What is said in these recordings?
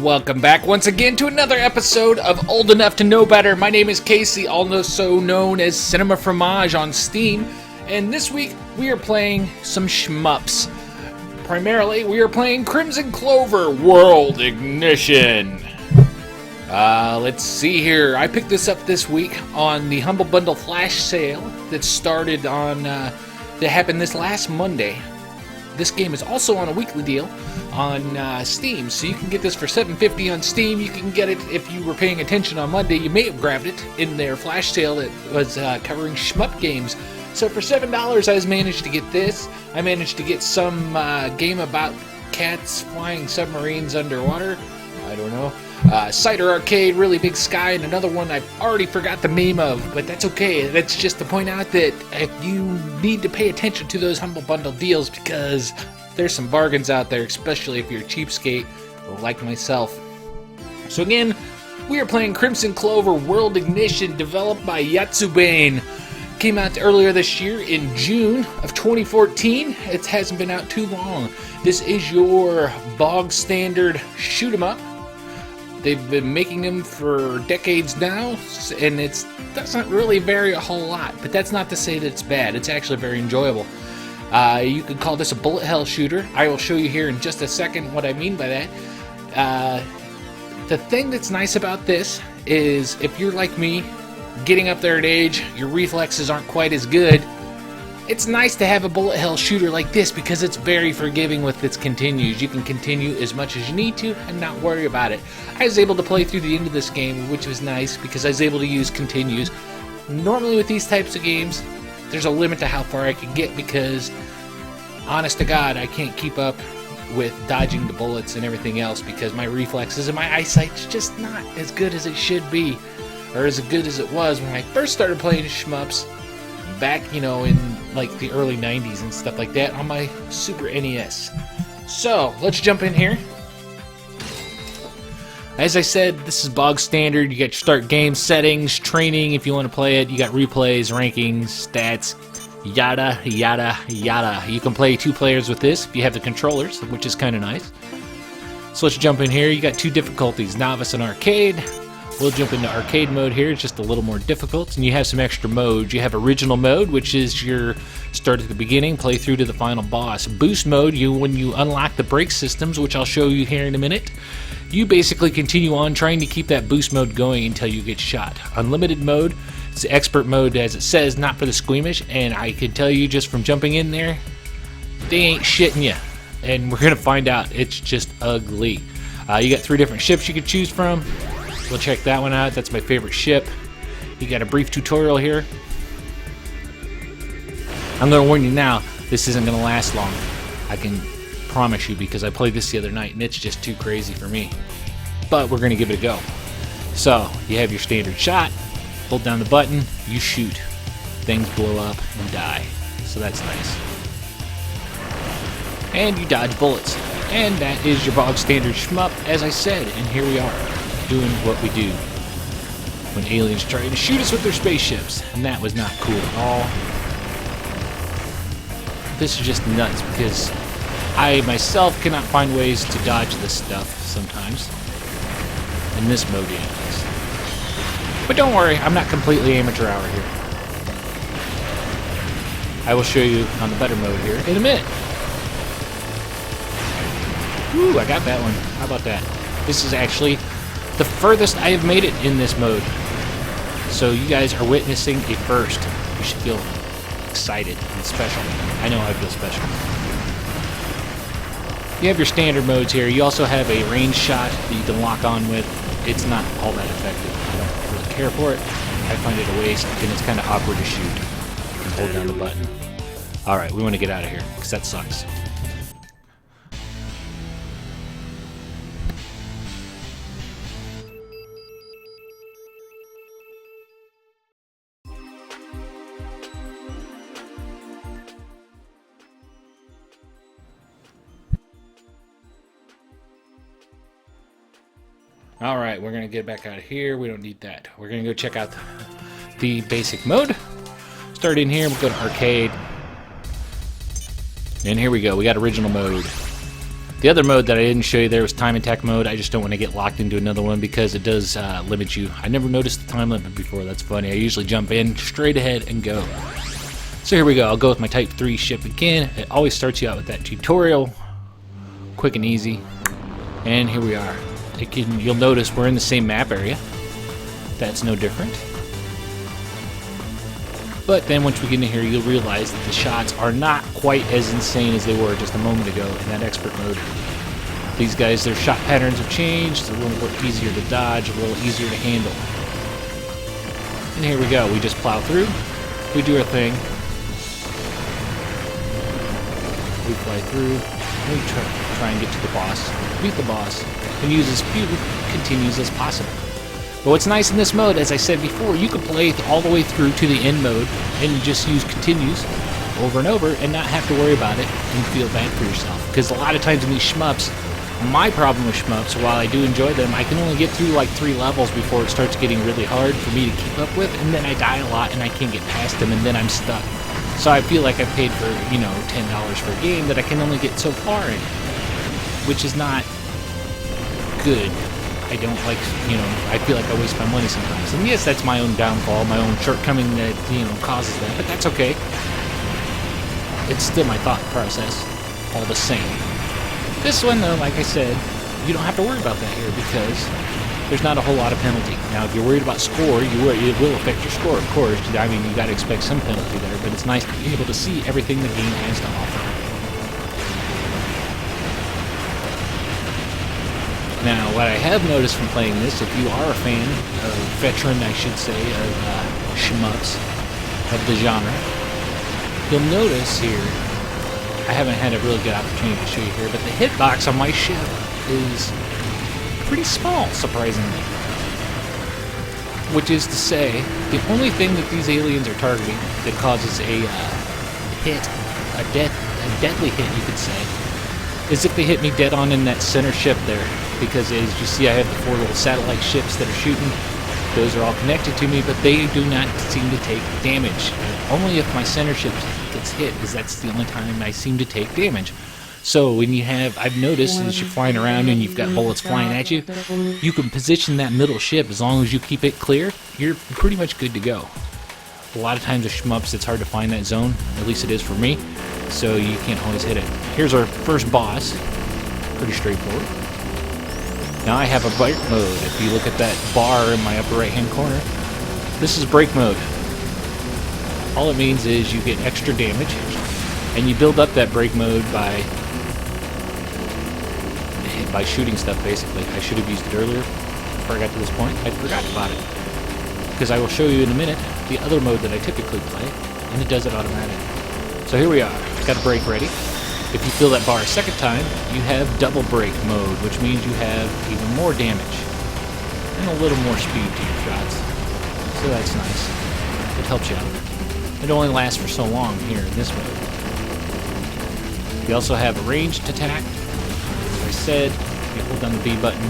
Welcome back once again to another episode of Old Enough to Know Better. My name is Casey, also known as Cinema Fromage on Steam, and this week we are playing some shmups. Primarily, we are playing Crimzon Clover World Ignition. Let's see here. I picked this up this week on the Humble Bundle flash sale that started on, that happened this last Monday. This game is also on a weekly deal on Steam, so you can get this for $7.50 on Steam. You can get it if you were paying attention on Monday. You may have grabbed it in their flash sale that was covering shmup games. So for $7, I managed to get this. I managed to get some game about cats flying submarines underwater. I don't know. Cider Arcade, Really Big Sky, and another one I already forgot the name of, but that's okay. That's just to point out that if you need to pay attention to those Humble Bundle deals because there's some bargains out there, especially if you're a cheapskate like myself. So again, we are playing Crimzon Clover World Ignition, developed by Yatsubane. Came out earlier this year in June of 2014. It hasn't been out too long. This is your bog standard shoot 'em up. They've been making them for decades now, and it doesn't really vary a whole lot. But that's not to say that it's bad. It's actually very enjoyable. You could call this a bullet hell shooter. I will show you here in just a second what I mean by that. The thing that's nice about this is if you're like me, getting up there in age, your reflexes aren't quite as good. It's nice to have a bullet hell shooter like this because it's very forgiving with its continues. You can continue as much as you need to and not worry about it. I was able to play through the end of this game, which was nice because I was able to use continues. Normally with these types of games, there's a limit to how far I can get because, honest to God, I can't keep up with dodging the bullets and everything else because my reflexes and my eyesight's just not as good as it should be, or as good as it was when I first started playing shmups back, in like the early 90s and stuff like that on my Super NES. So, let's jump in here. As I said, this is bog standard. You got your start game settings, training if you want to play it. You got replays, rankings, stats, yada, yada, yada. You can play 2 players with this if you have the controllers, which is kind of nice. So let's jump in here. You got 2 difficulties, Novice and Arcade. We'll jump into arcade mode here. It's just a little more difficult, and you have some extra modes. You have original mode, which is your start at the beginning, play through to the final boss. Boost mode, when you unlock the brake systems, which I'll show you here in a minute, you basically continue on trying to keep that boost mode going until you get shot. Unlimited mode, it's the expert mode, as it says, not for the squeamish, and I can tell you just from jumping in there, they ain't shitting you, and we're gonna find out. It's just ugly. You got 3 different ships you can choose from. We'll check that one out. That's my favorite ship. You got a brief tutorial here. I'm going to warn you now, this isn't going to last long. I can promise you because I played this the other night and it's just too crazy for me. But we're going to give it a go. So, you have your standard shot. Hold down the button. You shoot. Things blow up and die. So that's nice. And you dodge bullets. And that is your bog standard shmup, as I said. And here we are, doing what we do when aliens try to shoot us with their spaceships, and that was not cool at all. This is just nuts because I myself cannot find ways to dodge this stuff sometimes. In this mode anyways. But don't worry, I'm not completely amateur hour here. I will show you on the better mode here in a minute. Woo, I got that one. How about that? This is actually the furthest I have made it in this mode. So you guys are witnessing a first. You should feel excited and special. I know I feel special. You have your standard modes here. You also have a range shot that you can lock on with. It's not all that effective. I don't really care for it. I find it a waste, and it's kind of awkward to shoot. You can hold down the button. Alright, we want to get out of here, because that sucks. Alright, we're going to get back out of here. We don't need that. We're going to go check out the basic mode. Start in here, we'll go to arcade. And here we go, we got original mode. The other mode that I didn't show you there was time attack mode. I just don't want to get locked into another one because it does limit you. I never noticed the time limit before. That's funny. I usually jump in straight ahead and go. So here we go. I'll go with my Type 3 ship again. It always starts you out with that tutorial. Quick and easy. And here we are. You'll notice we're in the same map area. That's no different. But then once we get in here, you'll realize that the shots are not quite as insane as they were just a moment ago in that expert mode. These guys, their shot patterns have changed. They're a little bit easier to dodge, a little easier to handle. And here we go. We just plow through. We do our thing. We fly through. And we try and get to the boss. Beat the boss. And use as few continues as possible. But what's nice in this mode, as I said before, you can play all the way through to the end mode and just use continues over and over and not have to worry about it and feel bad for yourself. Because a lot of times in these shmups, my problem with shmups, while I do enjoy them, I can only get through like 3 levels before it starts getting really hard for me to keep up with, and then I die a lot and I can't get past them, and then I'm stuck. So I feel like I've paid for, $10 for a game that I can only get so far in, which is not good. I don't like, I feel like I waste my money sometimes. And yes, that's my own downfall, my own shortcoming that, causes that, but that's okay. It's still my thought process, all the same. This one, though, like I said, you don't have to worry about that here because there's not a whole lot of penalty. Now, if you're worried about score, it will affect your score, of course. I mean, you got to expect some penalty there, but it's nice to be able to see everything the game has to offer. Now, what I have noticed from playing this, if you are a fan, or veteran, I should say, of shmups, of the genre, you'll notice here, I haven't had a really good opportunity to show you here, but the hitbox on my ship is pretty small, surprisingly. Which is to say, the only thing that these aliens are targeting that causes a deadly hit, you could say, is if they hit me dead on in that center ship there. Because as you see, I have the 4 little satellite ships that are shooting. Those are all connected to me, but they do not seem to take damage. Only if my center ship gets hit, because that's the only time I seem to take damage. So when you have, I've noticed as you're flying around and you've got bullets flying at you, you can position that middle ship as long as you keep it clear, you're pretty much good to go. A lot of times with shmups, it's hard to find that zone. At least it is for me. So you can't always hit it. Here's our first boss. Pretty straightforward. Now I have a break mode. If you look at that bar in my upper right hand corner, this is break mode. All it means is you get extra damage, and you build up that break mode by shooting stuff, basically. I should have used it earlier before I got to this point. I forgot about it. Because I will show you in a minute the other mode that I typically play, and it does it automatically. So here we are. Got a break ready. If you fill that bar a second time, you have double break mode, which means you have even more damage and a little more speed to your shots. So that's nice. It helps you out. It only lasts for so long here in this mode. You also have a ranged attack. As I said, you hold down the B button,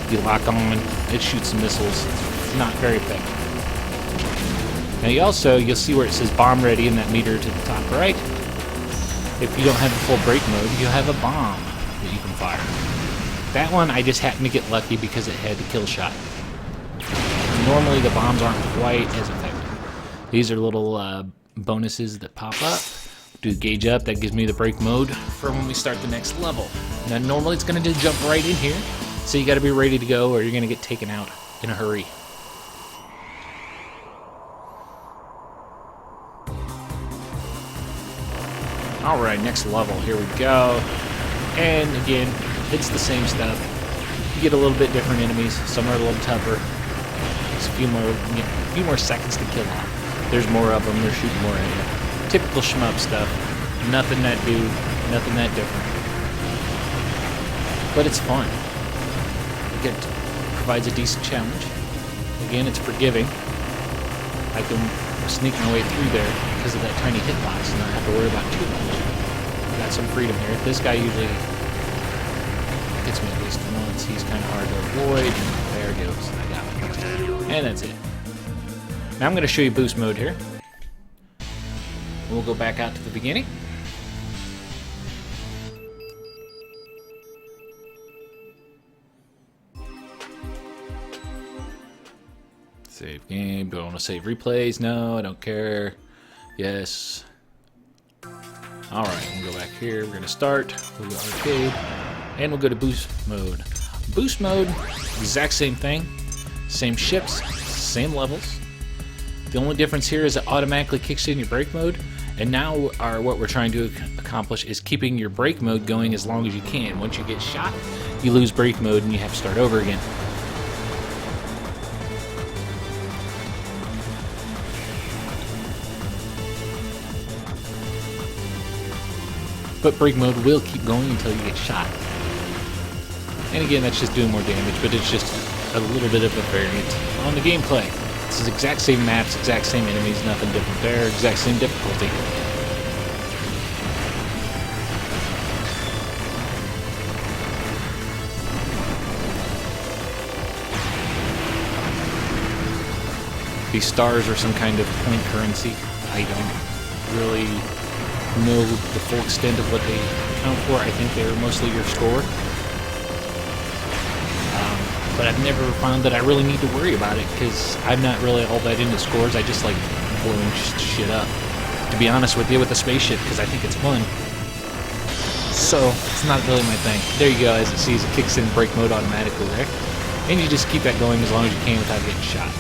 you lock on, it shoots some missiles. It's not very effective. Now you'll see where it says bomb ready in that meter to the top right. If you don't have the full break mode, you have a bomb that you can fire. That one, I just happened to get lucky because it had the kill shot. Normally, the bombs aren't quite as effective. These are little bonuses that pop up. Do gauge up, that gives me the break mode for when we start the next level. Now, normally it's going to just jump right in here, so you got to be ready to go or you're going to get taken out in a hurry. Alright, next level, here we go. And again, it's the same stuff. You get a little bit different enemies, some are a little tougher. It's a few more seconds to kill off. There's more of them, they're shooting more at you. Typical shmup stuff. Nothing that different. But it's fun. It provides a decent challenge. Again, it's forgiving. I can sneak my way through there because of that tiny hitbox and not have to worry about too much. Got some freedom here. This guy usually gets me at least once. He's kind of hard to avoid. There it goes. I got him. And that's it. Now I'm going to show you boost mode here. We'll go back out to the beginning. Save game. Do I want to save replays? No, I don't care. Yes. Alright, we'll go back here. We're going to start. We'll go arcade. And we'll go to boost mode. Boost mode, exact same thing. Same ships, same levels. The only difference here is it automatically kicks in your brake mode. And now what we're trying to accomplish is keeping your brake mode going as long as you can. Once you get shot, you lose brake mode and you have to start over again. But brake mode will keep going until you get shot. And again, that's just doing more damage, but it's just a little bit of a variant on the gameplay. This is exact same maps, exact same enemies, nothing different there, exact same difficulty. These stars are some kind of point currency. I don't really know the full extent of what they account for. I think they're mostly your score. But I've never found that I really need to worry about it because I'm not really all that into scores. I just like blowing shit up, to be honest with you, with the spaceship because I think it's fun. So it's not really my thing. There you go, as it sees, it kicks in brake mode automatically there. And you just keep that going as long as you can without getting shot.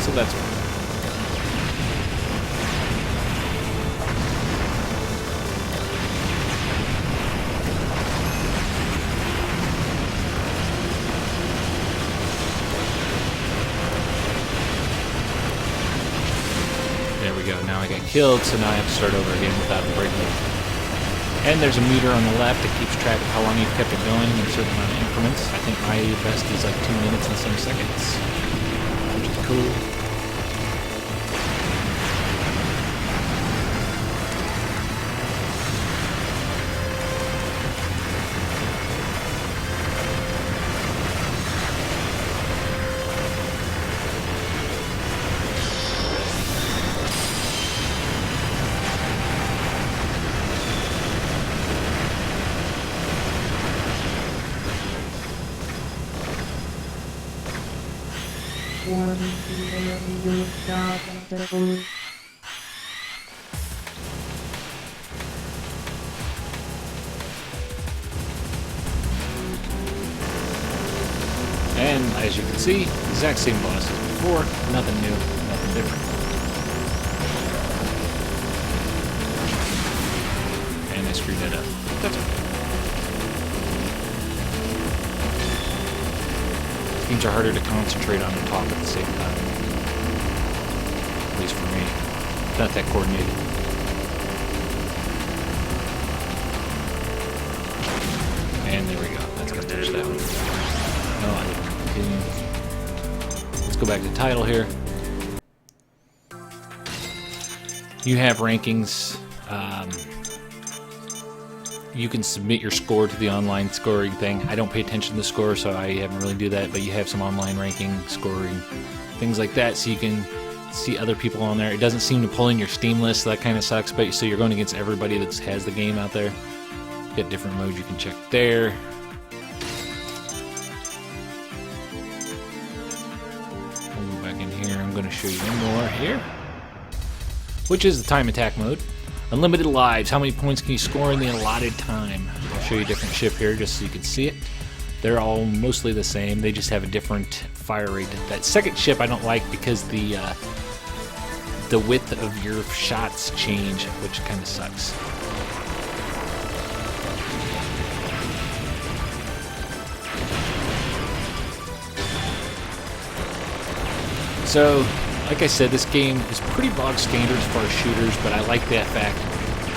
So that's right. There we go. Now I got killed, so now I have to start over again without the brake mode. And there's a meter on the left that keeps track of how long you've kept it going in a certain amount of increments. I think my best is like 2 minutes and some seconds, which is cool. And as you can see, exact same boss as before, nothing new, nothing different. And I screwed that up. That's okay. Games are harder to concentrate on and talk at the same time. At least for me. Not that coordinated. And there we go. That's gonna finish that one. No, I didn't continue. Let's go back to the title here. You have rankings. You can submit your score to the online scoring thing. I don't pay attention to the score, so I haven't really do that, but you have some online ranking, scoring, things like that, so you can see other people on there. It doesn't seem to pull in your Steam list, so that kind of sucks, but so you're going against everybody that has the game out there. You get different modes you can check there. We'll go back in here. I'm going to show you one more here, which is the time attack mode. Unlimited lives. How many points can you score in the allotted time? I'll show you a different ship here just so you can see it. They're all mostly the same. They just have a different fire rate. That second ship I don't like because the width of your shots change, which kind of sucks. So, like I said, this game is pretty bog standard as far as shooters, but I like that fact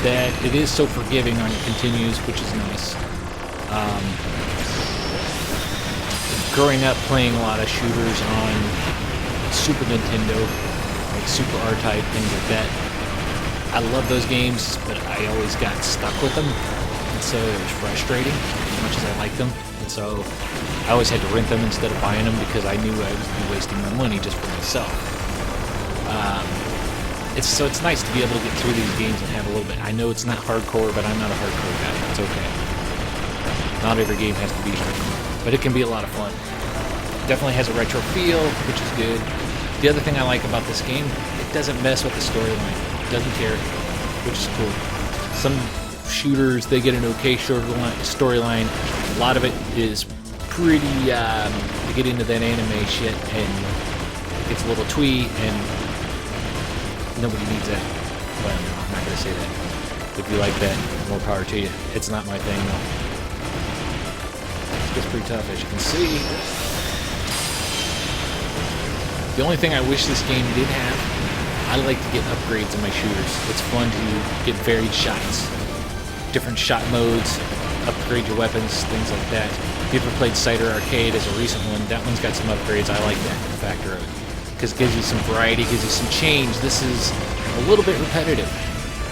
that it is so forgiving on your continues, which is nice. Growing up playing a lot of shooters on Super Nintendo, like Super R-Type, things like that, I love those games, but I always got stuck with them, and so it was frustrating as much as I liked them. and so I always had to rent them instead of buying them because I knew I would be wasting my money just for myself. It's nice to be able to get through these games and have a little bit. I know it's not hardcore, but I'm not a hardcore guy. It's okay. Not every game has to be hardcore, but it can be a lot of fun. Definitely has a retro feel, which is good. The other thing I like about this game, it doesn't mess with the storyline. It doesn't care, which is cool. Some shooters, they get an okay storyline. A lot of it is pretty, you get into that anime shit, and it gets a little twee, and nobody needs that. Well, I'm not going to say that. If you like that, more power to you. It's not my thing, though. It gets pretty tough, as you can see. The only thing I wish this game did have, I like to get upgrades in my shooters. It's fun to get varied shots, different shot modes, upgrade your weapons, things like that. If you ever played Cider Arcade as a recent one, that one's got some upgrades. I like that factor of it. Because it gives you some variety, gives you some change. This is a little bit repetitive.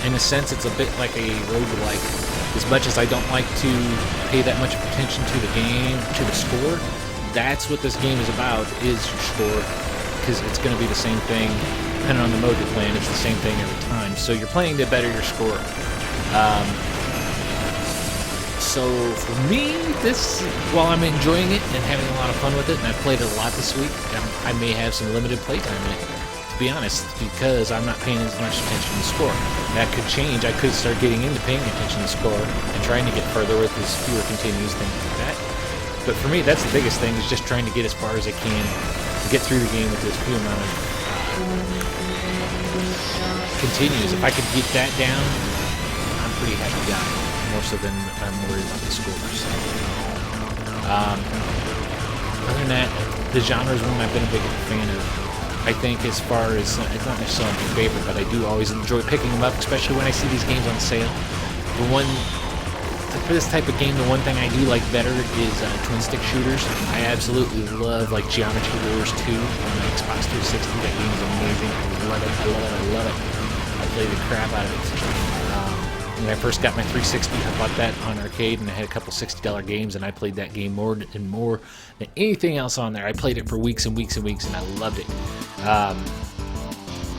In a sense, it's a bit like a roguelike. As much as I don't like to pay that much attention to the game, to the score, that's what this game is about, is your score. Because it's going to be the same thing, depending on the mode you're playing, it's the same thing every time. So you're playing to better your score. So for me, while I'm enjoying it and having a lot of fun with it, and I've played it a lot this week, I may have some limited playtime in it, to be honest, because I'm not paying as much attention to the score. That could change. I could start getting into paying attention to the score and trying to get further with as fewer continues, things like that. But for me, that's the biggest thing, is just trying to get as far as I can, get through the game with as few amount of continues. If I could get that down, I'm a pretty happy guy. More so than I'm worried about the scores. Other than that, the genre is one I've been a big fan of. I think as far as, it's not necessarily my favorite, but I do always enjoy picking them up, especially when I see these games on sale. For this type of game, the one thing I do like better is twin stick shooters. I absolutely love like Geometry Wars 2 on the Xbox 360. That game is amazing. I love it. I love it. I love it. I play the crap out of it. When I first got my 360, I bought that on arcade, and I had a couple $60 games, and I played that game more and more than anything else on there. I played it for weeks and weeks and weeks, and I loved it.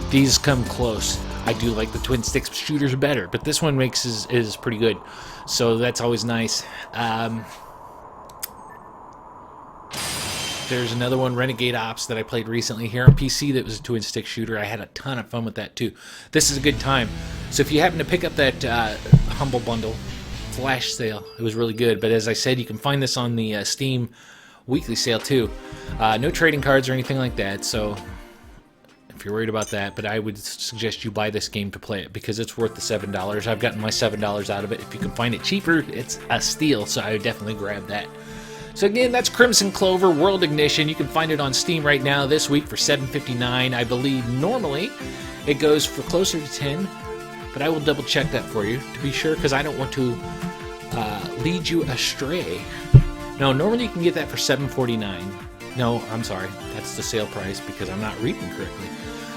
These come close. I do like the twin stick shooters better, but this one is pretty good, so that's always nice. There's another one, Renegade Ops, that I played recently here on PC that was a twin stick shooter. I had a ton of fun with that too. This is a good time. So if you happen to pick up that Humble Bundle flash sale, it was really good. But as I said, you can find this on the Steam weekly sale too. No trading cards or anything like that, so if you're worried about that, but I would suggest you buy this game to play it because it's worth the $7. I've gotten my $7 out of it. If you can find it cheaper, it's a steal, so I would definitely grab that. So again, that's Crimson Clover World Ignition. You can find it on Steam right now this week for $7.59. I believe normally it goes for closer to $10, but I will double check that for you to be sure, because I don't want to lead you astray. No, normally you can get that for $7.49. No, I'm sorry, that's the sale price because I'm not reading correctly.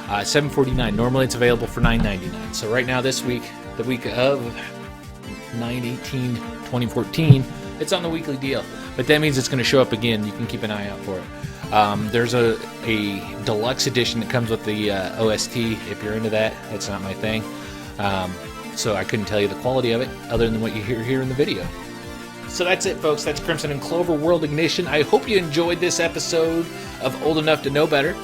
$7.49. Normally it's available for $9.99. So right now this week, the week of 9/18/2014, it's on the weekly deal. But that means it's going to show up again. You can keep an eye out for it. There's a deluxe edition that comes with the OST. If you're into that, it's not my thing. So I couldn't tell you the quality of it other than what you hear here in the video. So that's it, folks. That's Crimson and Clover World Ignition. I hope you enjoyed this episode of Old Enough to Know Better.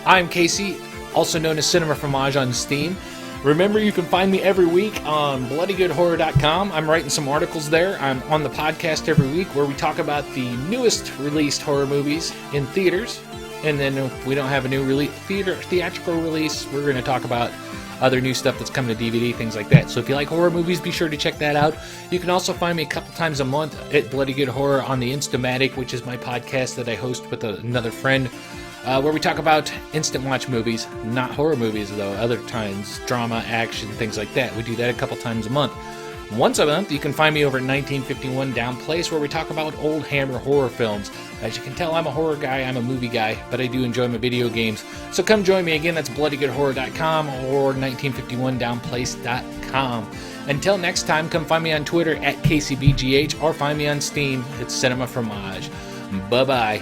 I'm Casey, also known as Cinema Fromage on Steam. Remember, you can find me every week on bloodygoodhorror.com. I'm writing some articles there. I'm on the podcast every week where we talk about the newest released horror movies in theaters. And then if we don't have a new theatrical release, we're going to talk about other new stuff that's coming to DVD, things like that. So if you like horror movies, be sure to check that out. You can also find me a couple times a month at Bloody Good Horror on the Instamatic, which is my podcast that I host with another friend, where we talk about instant watch movies, not horror movies though, other times, drama, action, things like that. We do that a couple times a month. Once a month, you can find me over at 1951 Down Place, where we talk about old Hammer horror films. As you can tell, I'm a horror guy, I'm a movie guy, but I do enjoy my video games. So come join me again. That's bloodygoodhorror.com or 1951downplace.com. Until next time, come find me on Twitter at KCBGH or find me on Steam. It's Cinema Fromage. Bye-bye.